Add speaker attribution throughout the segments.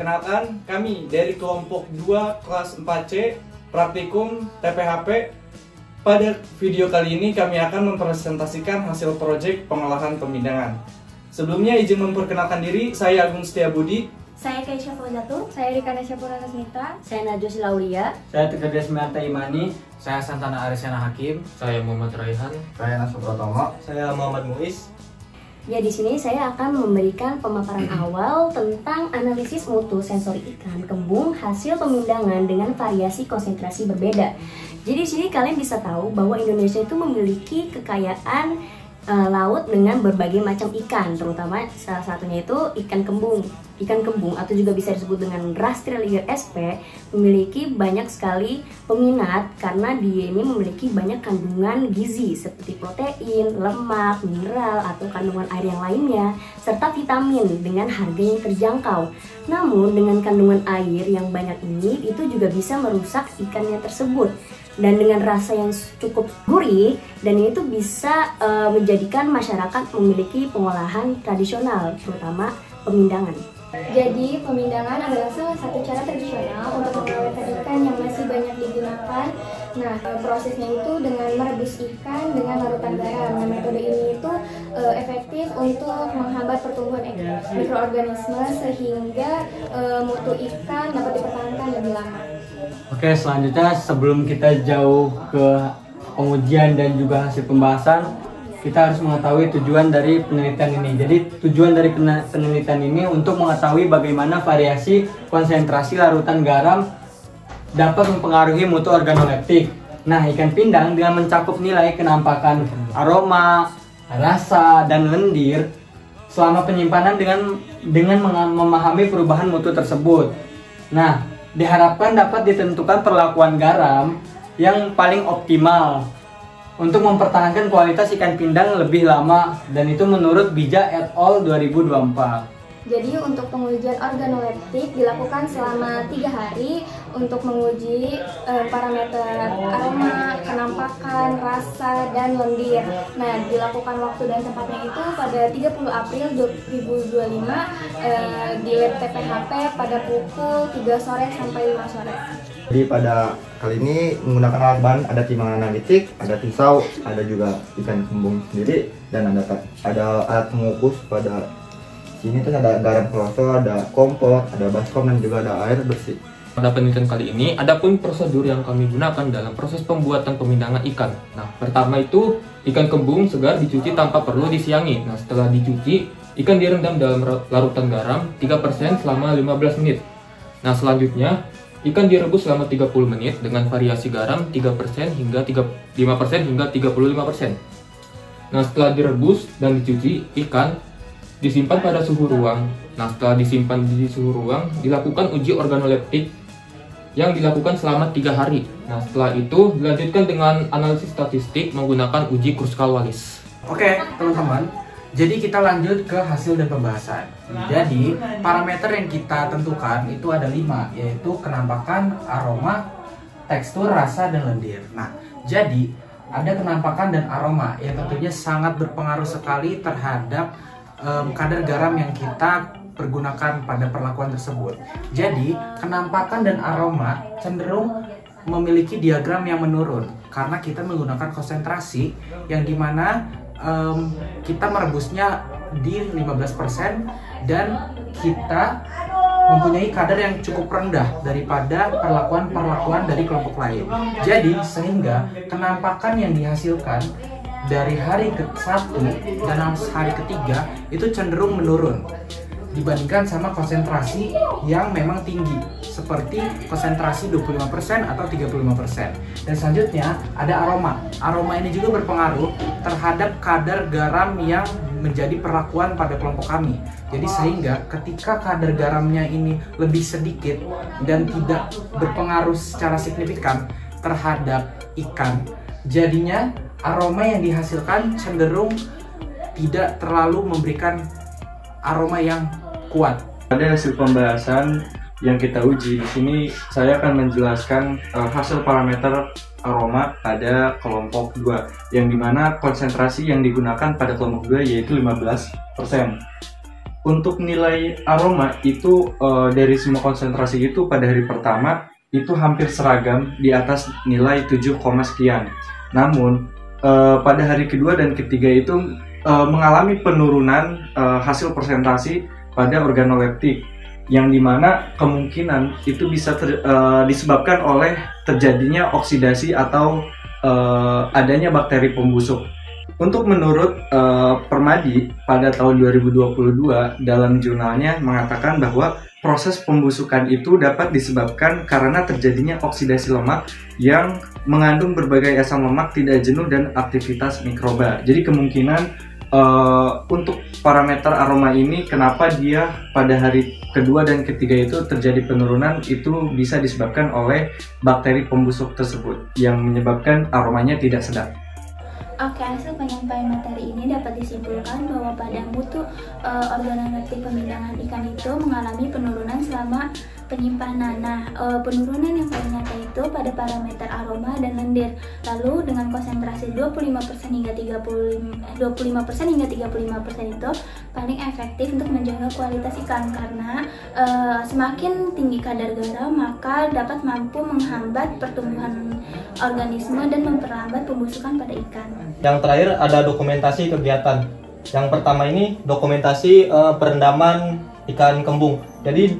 Speaker 1: Perkenalkan, kami dari kelompok 2 kelas 4C Praktikum TPHP. Pada video kali ini kami akan mempresentasikan hasil proyek pengolahan pemindangan. Sebelumnya izin memperkenalkan diri, saya Agung Setiabudi.
Speaker 2: Saya Keisha Fauzatul.
Speaker 3: Saya Rika Nasyapura Nasmita.
Speaker 4: Saya Najwa Laulia.
Speaker 5: Saya Tegar Desmianta Imani.
Speaker 6: Saya Santana Arisena Hakim.
Speaker 7: Saya Muhammad Raihan.
Speaker 8: Saya Nasuprotomo.
Speaker 1: Saya Muhammad Muiz.
Speaker 3: Ya, di sini saya akan memberikan pemaparan awal tentang analisis mutu sensori ikan kembung hasil pemindangan dengan variasi konsentrasi berbeda. Jadi di sini kalian bisa tahu bahwa Indonesia itu memiliki kekayaan laut dengan berbagai macam ikan, terutama salah satunya itu ikan kembung. Ikan kembung atau juga bisa disebut dengan Rastrelliger sp memiliki banyak sekali peminat karena dia ini memiliki banyak kandungan gizi seperti protein, lemak, mineral atau kandungan air yang lainnya serta vitamin dengan harga yang terjangkau. Namun dengan kandungan air yang banyak ini itu juga bisa merusak ikannya tersebut. Dan dengan rasa yang cukup gurih, dan itu bisa menjadikan masyarakat memiliki pengolahan tradisional, terutama pemindangan.
Speaker 2: Jadi, pemindangan adalah salah satu cara tradisional untuk mengawetkan ikan yang masih banyak digunakan. Nah, prosesnya itu dengan merebus ikan dengan larutan garam. Nah, metode ini itu efektif untuk menghambat pertumbuhan mikroorganisme sehingga mutu ikan dapat dipertahankan lebih lama.
Speaker 5: Oke, selanjutnya sebelum kita jauh ke pengujian dan juga hasil pembahasan, kita harus mengetahui tujuan dari penelitian ini. Jadi tujuan dari penelitian ini untuk mengetahui bagaimana variasi konsentrasi larutan garam dapat mempengaruhi mutu organoleptik. Nah, ikan pindang dengan mencakup nilai kenampakan aroma, rasa, dan lendir selama penyimpanan dengan memahami perubahan mutu tersebut. Nah, diharapkan dapat ditentukan perlakuan garam yang paling optimal untuk mempertahankan kualitas ikan pindang lebih lama, dan itu menurut Bija et al. 2024.
Speaker 2: Jadi untuk pengujian organoleptik dilakukan selama 3 hari untuk menguji parameter aroma, kenampakan, rasa, dan lendir. Nah, dilakukan waktu dan tempatnya itu pada 30 April 2025 di lab TPHP pada pukul 3 sore sampai 5 sore.
Speaker 8: Jadi pada kali ini menggunakan alat bahan ada timbangan analitik, ada pisau, ada juga ikan kembung sendiri, dan ada alat pengukus. Pada sini tuh ada garam kloso, ada kompor, ada baskom, dan juga ada air bersih.
Speaker 7: Pada penelitian kali ini, ada pun prosedur yang kami gunakan dalam proses pembuatan pemindangan ikan. Nah, pertama itu ikan kembung segar dicuci tanpa perlu disiangi. Nah, setelah dicuci, ikan direndam dalam larutan garam 3% selama 15 menit. Nah, selanjutnya ikan direbus selama 30 menit dengan variasi garam 3% hingga 5% hingga 35%. Nah, setelah direbus dan dicuci, ikan disimpan pada suhu ruang. Nah, setelah disimpan di suhu ruang, dilakukan uji organoleptik yang dilakukan selama 3 hari. Nah, setelah itu dilanjutkan dengan analisis statistik menggunakan uji Kruskal-Wallis.
Speaker 6: Oke, teman-teman. Jadi kita lanjut ke hasil dan pembahasan. Jadi parameter yang kita tentukan itu ada 5, yaitu kenampakan, aroma, tekstur, rasa, dan lendir. Nah, jadi ada kenampakan dan aroma yang tentunya sangat berpengaruh sekali terhadap kadar garam yang kita pergunakan pada perlakuan tersebut. Jadi kenampakan dan aroma cenderung memiliki diagram yang menurun karena kita menggunakan konsentrasi yang dimana kita merebusnya di 15% dan kita mempunyai kadar yang cukup rendah daripada perlakuan dari kelompok lain. Jadi sehingga kenampakan yang dihasilkan dari hari ke-1 dan hari ketiga itu cenderung menurun dibandingkan sama konsentrasi yang memang tinggi seperti konsentrasi 25% atau 35%. Dan selanjutnya ada aroma. Aroma ini juga berpengaruh terhadap kadar garam yang menjadi perlakuan pada kelompok kami. Jadi sehingga ketika kadar garamnya ini lebih sedikit dan tidak berpengaruh secara signifikan terhadap ikan, jadinya aroma yang dihasilkan cenderung tidak terlalu memberikan aroma yang kuat.
Speaker 9: Pada hasil pembahasan yang kita uji di sini, saya akan menjelaskan hasil parameter aroma pada kelompok 2, yang dimana konsentrasi yang digunakan pada kelompok 2 yaitu 15%. untuk nilai aroma itu dari semua konsentrasi itu pada hari pertama itu hampir seragam di atas nilai 7, sekian. Namun pada hari kedua dan ketiga itu mengalami penurunan hasil presentasi pada organoleptik, yang dimana kemungkinan itu bisa disebabkan oleh terjadinya oksidasi atau adanya bakteri pembusuk. Untuk menurut Permadi pada tahun 2022 dalam jurnalnya mengatakan bahwa proses pembusukan itu dapat disebabkan karena terjadinya oksidasi lemak yang mengandung berbagai asam lemak tidak jenuh dan aktivitas mikroba. Jadi kemungkinan untuk parameter aroma ini kenapa dia pada hari kedua dan ketiga itu terjadi penurunan itu bisa disebabkan oleh bakteri pembusuk tersebut yang menyebabkan aromanya tidak sedap.
Speaker 2: Oke, hasil penyampaian materi ini dapat disimpulkan bahwa pada mutu organoleptik pemindahan ikan itu mengalami penurunan selama penyimpanan. Nah, penurunan yang paling nyata itu pada parameter aroma dan lendir. Lalu dengan konsentrasi 25% hingga 35% itu paling efektif untuk menjaga kualitas ikan, karena semakin tinggi kadar garam maka dapat mampu menghambat pertumbuhan organisme dan memperlambat pembusukan pada ikan.
Speaker 4: Yang terakhir ada dokumentasi kegiatan. Yang pertama ini dokumentasi perendaman ikan kembung. Jadi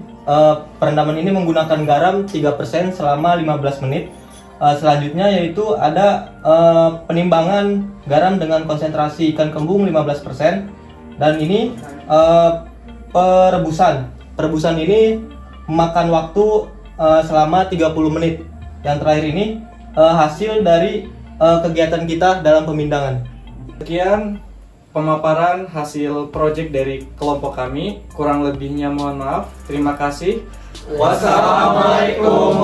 Speaker 4: perendaman ini menggunakan garam 3% selama 15 menit. Selanjutnya yaitu ada penimbangan garam dengan konsentrasi ikan kembung 15%. Dan ini perebusan. Perebusan ini memakan waktu selama 30 menit. Yang terakhir ini hasil dari kegiatan kita dalam pemindangan.
Speaker 1: Sekian pemaparan hasil proyek dari kelompok kami. Kurang lebihnya mohon maaf. Terima kasih. Wassalamualaikum